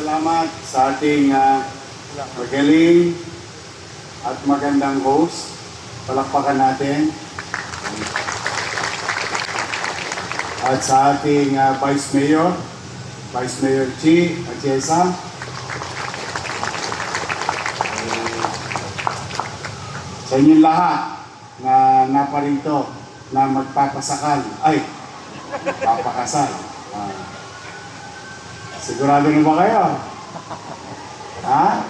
salamat sa ating magaling at magandang host. Palakpakan natin. At sa ating Vice Mayor Chi Atiesa. Sa inyong lahat na naparito na magpapasakal, papakasal. Sigurado na ba kayo? Ha?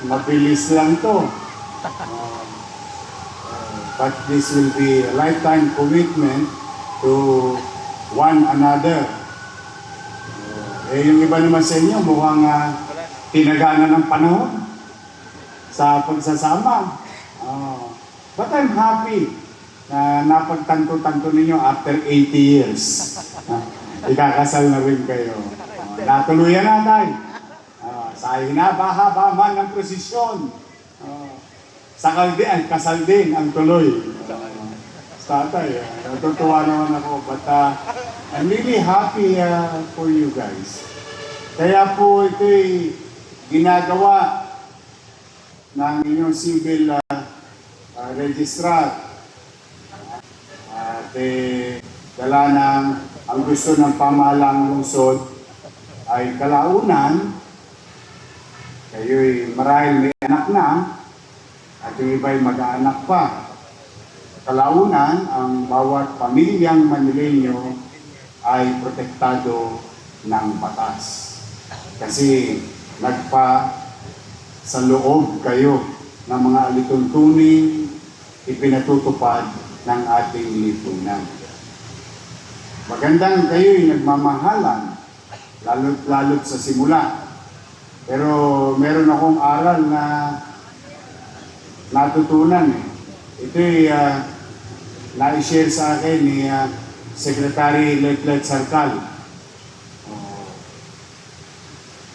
Mabilis lang to. But this will be a lifetime commitment to one another. Yung iba naman sa inyo, mukhang tinagana ng panahon sa pagsasama. But I'm happy na napagtanto-tanto ninyo after 80 years. Ikakasal na rin kayo. Natuluyan na tayo. Sa hinaba-haba man ng prosesyon. Sa kaldian, kasal din ang tuloy. Tatay, natutuwa naman ako. But I'm really happy for you guys. Kaya po ito'y ginagawa ng inyong civil registrar. At dala ng ang gusto ng pamahalang lungsod ay kalaunan, kayo'y marahil may anak na, at yung iba'y mag-aanak pa. Kalaunan, ang bawat pamilyang Manileño ay protektado ng batas. Kasi sa loob kayo ng mga alituntunin ipinatutupad ng ating lipunan. Magandang kayo'y nagmamahalan, lalo't sa simula. Pero meron akong aral na natutunan. Ito'y na-share sa akin ni Secretary Letlet Sarcal.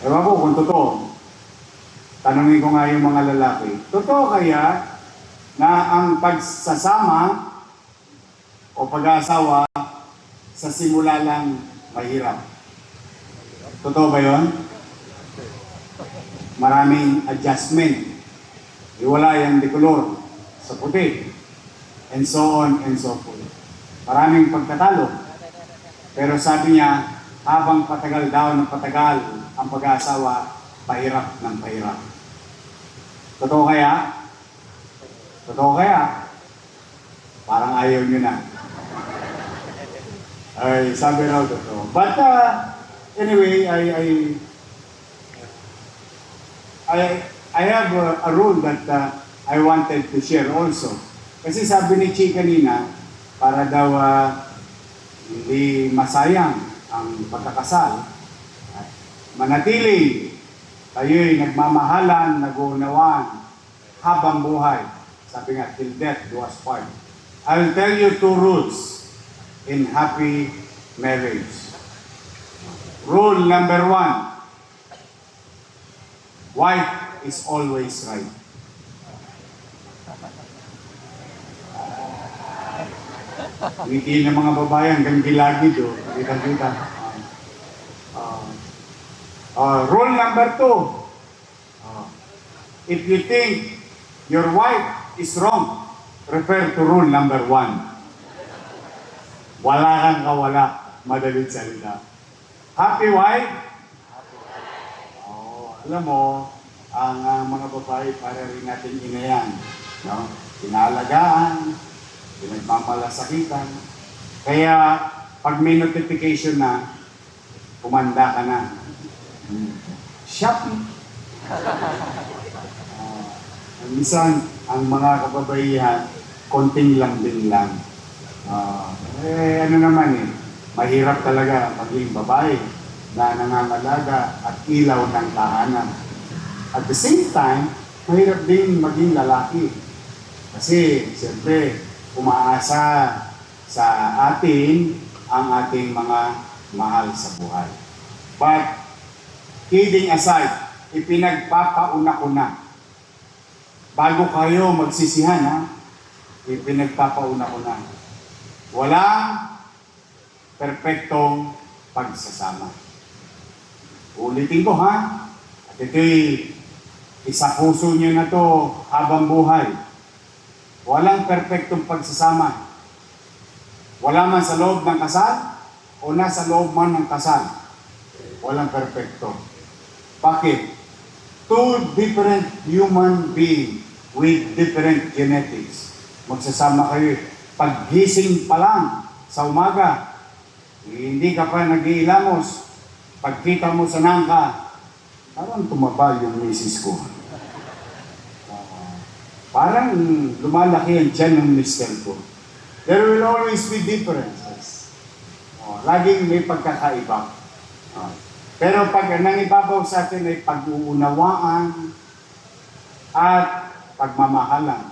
Ewan ko kung totoo. Tanungin ko nga yung mga lalaki. Totoo kaya na ang pagsasama o pag-aasawa sa simula lang mahirap? Totoo ba yun? Maraming adjustment. Iwala yung dekolor sa puti. And so on and so forth. Maraming pagkatalo. Pero sabi niya, habang patagal daw ng patagal ang pag-aasawa, pahirap ng pahirap. Totoo kaya? Totoo kaya? Parang ayaw nyo na. Ay, sabi raw totoo. But anyway, I have a rule that I wanted to share also. Kasi sabi ni Chi kanina, para daw hindi masayang ang pagkakasal, manatili, kayo'y nagmamahalan, nag-uunawaan, habang buhay. Sabi nga, till death do us part. I will tell you 2 rules in happy marriage. Rule number 1, wife is always right. Ngiti ng mga babae hanggang gilagid, kita-kita. Rule number 2, if you think your wife is wrong, refer to rule number 1. Wala kang kawala, madaling salita. Happy wife? Alam mo, ang mga babae para rin natin inayan. No? Pinalagaan, pinagmamalasakitan. Kaya, pag may notification na, kumanda ka na. Shopping. Minsan, ang mga kababaihan, konting lang din lang. Ano naman mahirap talaga maging babae na nangangalaga at ilaw ng tahanan. At the same time, mahirap din maging lalaki. Kasi, siyempre, umaasa sa atin ang ating mga mahal sa buhay. But, kidding aside, ipinagpapauna ko na. Bago kayo magsisihan, ipinagpapauna ko na. Walang perpektong pagsasama. Ulitin ko ha. At ito'y isa puso niyo na to habang buhay. Walang perpektong pagsasama. Wala man sa loob ng kasal o nasa loob man ng kasal. Walang perpekto. Bakit? Two different human beings with different genetics. Magsasama kayo. Paggising pa lang sa umaga, hindi ka pa nag-iilamos. Pagkita mo sa nangka, parang tumaba yung misis ko. Parang lumalaki ang tiyan ng mister ko. There will always be differences. Laging may pagkakaiba. Pero pag nangibabaw sa atin ay pag-uunawaan at pagmamahalan.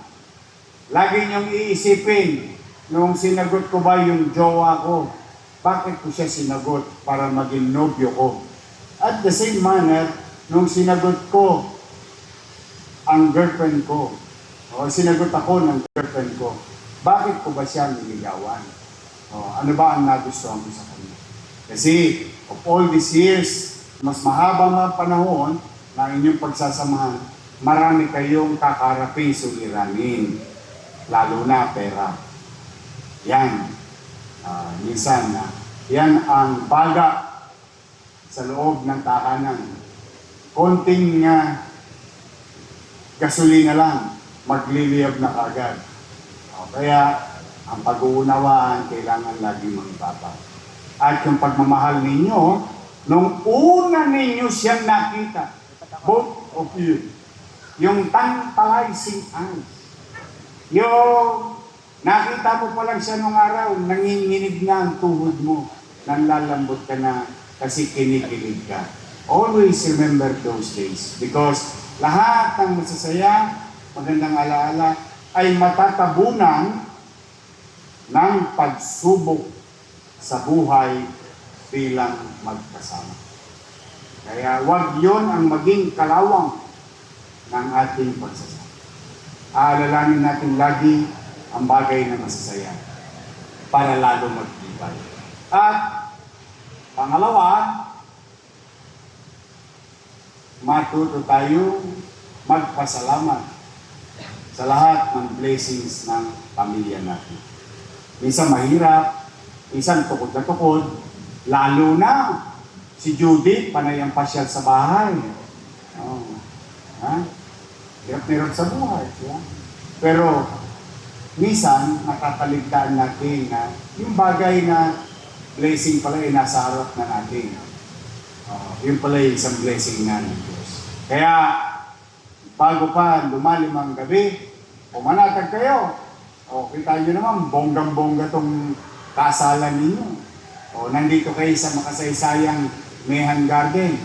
Lagi niyong iisipin, nung sinagot ko ba yung jowa ko, bakit ko siya sinagot para maging nobyo ko? At the same manner, nung sinagot ko ang girlfriend ko, o sinagot ako ng girlfriend ko, bakit ko ba siya niligawan? Ano ba ang nagustuhan ko sa kanya? Kasi of all these years, mas mahaba mga panahon na inyong pagsasamahan, marami kayong kakaraping suliranin, lalo na pera. Yan. Minsan, yan ang baga sa loob ng tahanan. Konting gasolina lang, magliliyab na kagad. Kaya, ang pag-uunawaan, kailangan laging mangbaba. At yung pagmamahal ninyo, nung una ninyo siyang nakita, both of you, yung tantalizing eyes, yung nakita mo pa lang siya nung araw, nanginginig na ang tuhod mo, nanlalambot ka na kasi kinikilig ka. Always remember those days because lahat ng masasaya, magandang alaala, ay matatabunan ng pagsubok sa buhay bilang magkasama. Kaya wag yon ang maging kalawang ng ating pagsasama. Aalalanin natin lagi ang bagay na masasaya para lalo magtibay. At pangalawa, matuto tayo magpasalamat sa lahat ng blessings ng pamilya natin. Minsan mahirap, minsan tukod na tukod, lalo na si Judith, panay ang pasyal sa bahay. Hirap-hirap sa buhay. Pero, minsan, nakakaligtaan natin na yung bagay na blessing pala ay nasa harap na natin. Yun pala yung isang blessing na ng Diyos. Kaya, bago pa lumalim ang gabi, pumanatag kayo. Kita nyo naman, bonggang-bongga tong kasalan ninyo. Nandito kayo sa makasaysayang Mehan Garden.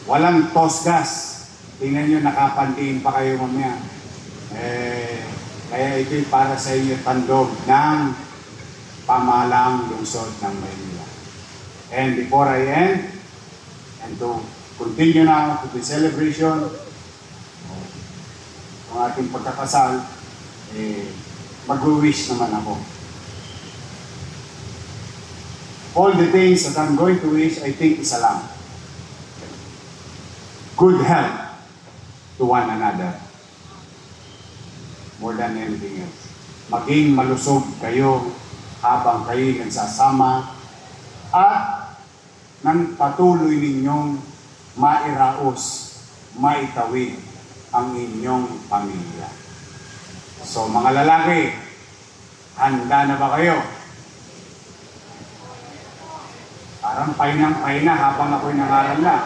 Walang tosgas. Tingnan nyo, nakapantiin pa kayo mamaya. Kaya ito'y para sa inyo tandog ng pamahalaang lungsod ng Maynila. And before I end, and to continue now to the celebration, ang ating pagkakasal, mag-wish naman ako. All the things that I'm going to wish, I think isa lang. Good health to one another. More than anything else. Maging malusog kayo habang kayo nagsasama at nang patuloy ninyong mairaos, maitawid ang inyong pamilya. So mga lalaki, handa na ba kayo? Parang painang-paina habang ako'y nangaral na.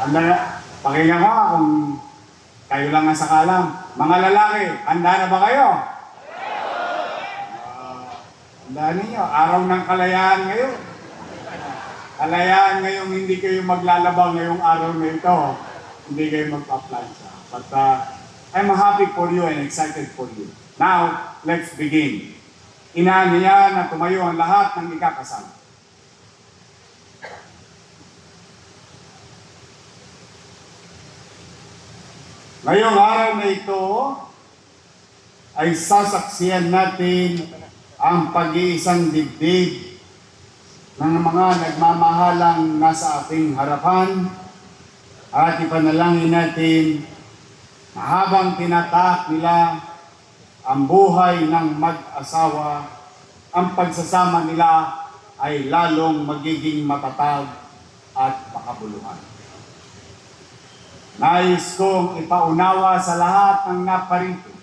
Handa na. Pakinggan ko kung kayo lang ang sakalam. Mga lalaki, handa na ba kayo? Handa ninyo. Araw ng kalayaan ngayon. Kalayaan ngayong hindi kayo maglalabang ngayong araw na ito. Hindi kayo magpa-plancha. But I'm happy for you and excited for you. Now, let's begin. Inahan niya na tumayo ang lahat ng ikakasal. Ngayong araw na ito ay sasaksiyan natin ang pag-iisang dibdib ng mga nagmamahalang nasa ating harapan at ipanalangin natin na habang tinatak nila ang buhay ng mag-asawa, ang pagsasama nila ay lalong magiging matatag at makabuluhan. Nais kong ipaunawa sa lahat ng naparito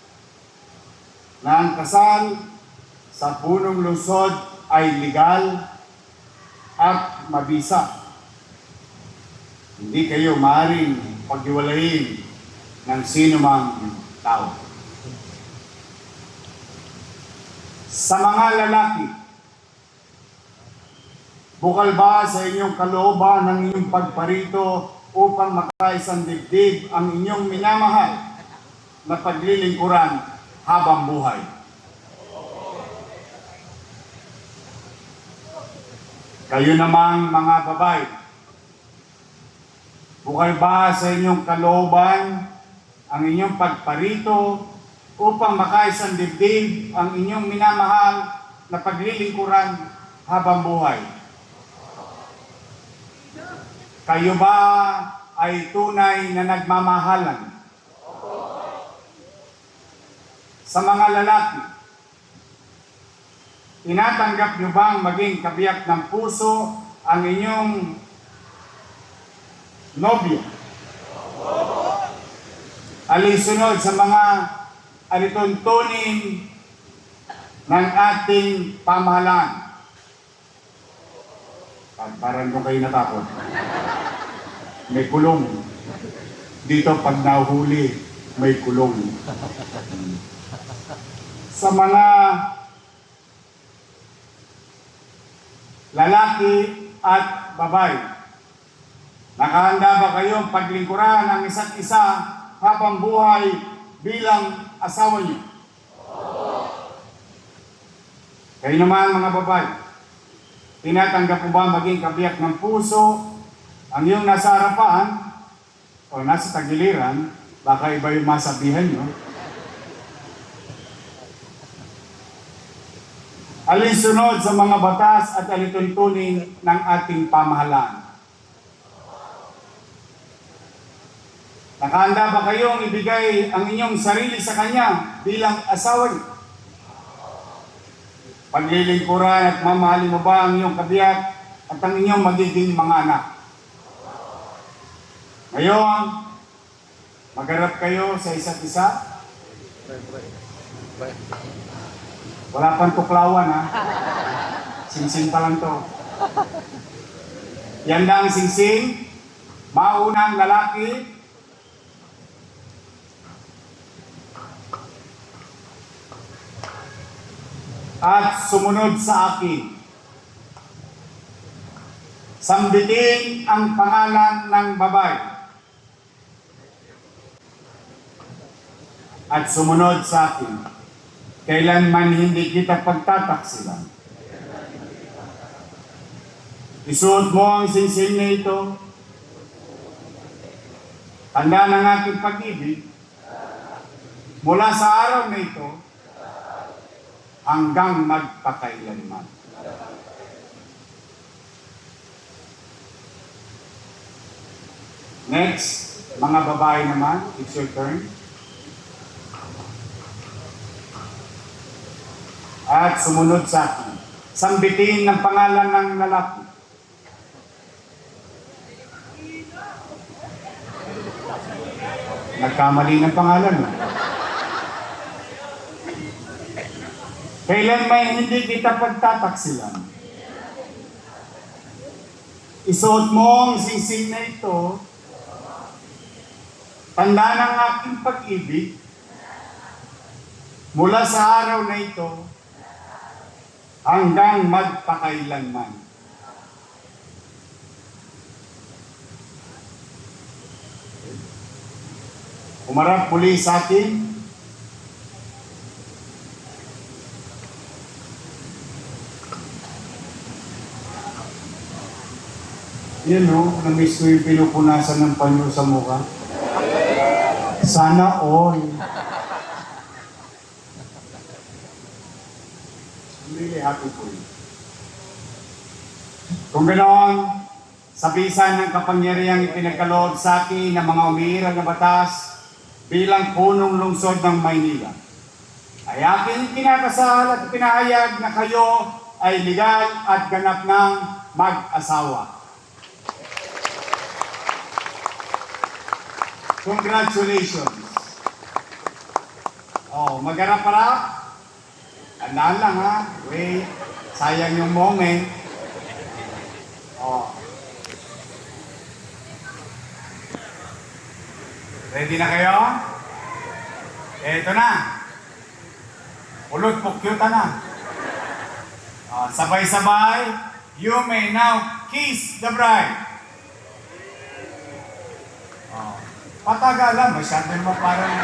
na ang kasal sa punong lungsod ay legal at mabisa. Hindi kayo maaaring paghiwalayin ng sinumang tao. Sa mga lalaki, bukal ba sa inyong kalooban ng inyong pagparito upang makaisang dibdib ang inyong minamahal na paglilingkuran habang buhay? Kayo namang mga babae, bukal ba sa inyong kalooban ang inyong pagparito upang makaisang dibdib ang inyong minamahal na paglilingkuran habang buhay? Kayo ba ay tunay na nagmamahalan? Sa mga lalaki, tinatanggap niyo bang maging kabiyak ng puso ang inyong nobyo? Alinsunod sa mga alituntunin ng ating pamahalaan. Parang kung kayo natakot. May kulong. Dito pag nahuli, may kulong. Sa mga lalaki at babae, nakahanda ba kayong paglingkuran ang isa't isa habang buhay bilang asawa niyo? Kayo naman mga babae, tinatanggap mo ba maging kabiyak ng puso ang iyong nasa harapan o nasa tagiliran? Baka iba yung masabihan nyo. Alinsunod sa mga batas at alituntunin ng ating pamahalaan. Nakahanda ba kayong ibigay ang inyong sarili sa Kanya bilang asawa niyo? Paglilingkuran at mamahalin mo ba ang iyong kabiyak at ang inyong magiging mga anak? Ngayon, magharap kayo sa isa't isa. Wala pang tuklawan ha. Singsing pa lang to. Yan lang singsing. Mauna ang lalaki. At sumunod sa akin. Sambitin ang pangalan ng babae. At sumunod sa akin. Kailanman hindi kita pagtataksilan. Isuot mo ang singsing na ito. Tanda ng aking pag-ibig. Mula sa araw na ito, hanggang magpakailanman. Next, mga babae naman, it's your turn. At sumunod sa akin. Sambitin ng pangalan ng lalaki. Nagkamali ng pangalan mo. Kailan may hindi kita pagtataksilan? Isuot mo ang singsing na ito. Tanda ng aking pag-ibig. Mula sa araw na ito, hanggang magpakailanman. Umarap muli sa atin. Yan o, na-miss ko yung pinupunasan ng panyo sa mukha. Sana all. I'm really happy for you. Kung ganoon, sa bisa ng kapangyarihang ipinagkaloob sa akin ng mga umiiral na batas bilang punong lungsod ng Maynila, ay aking kinakasal at pinahayag na kayo ay legal at ganap ng mag-asawa. Congratulations! Oh, magarap-harap. Tandaan lang ha. Wait, sayang yung moment. Oh. Ready na kayo? Eto na. Ulot po, cute na. Oh, sabay-sabay. You may now kiss the bride. Oh. Patagalan, masyado naman parang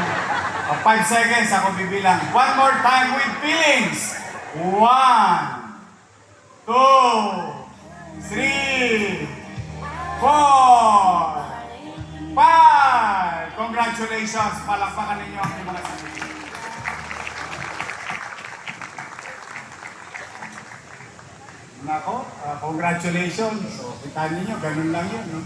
5 seconds ako bibilang. One more time with feelings. 1, 2, 3, 4, 5. Congratulations! Palakpakan ninyo ang mga sarili. Nako, congratulations. So, kita ninyo, ganun lang yun. No?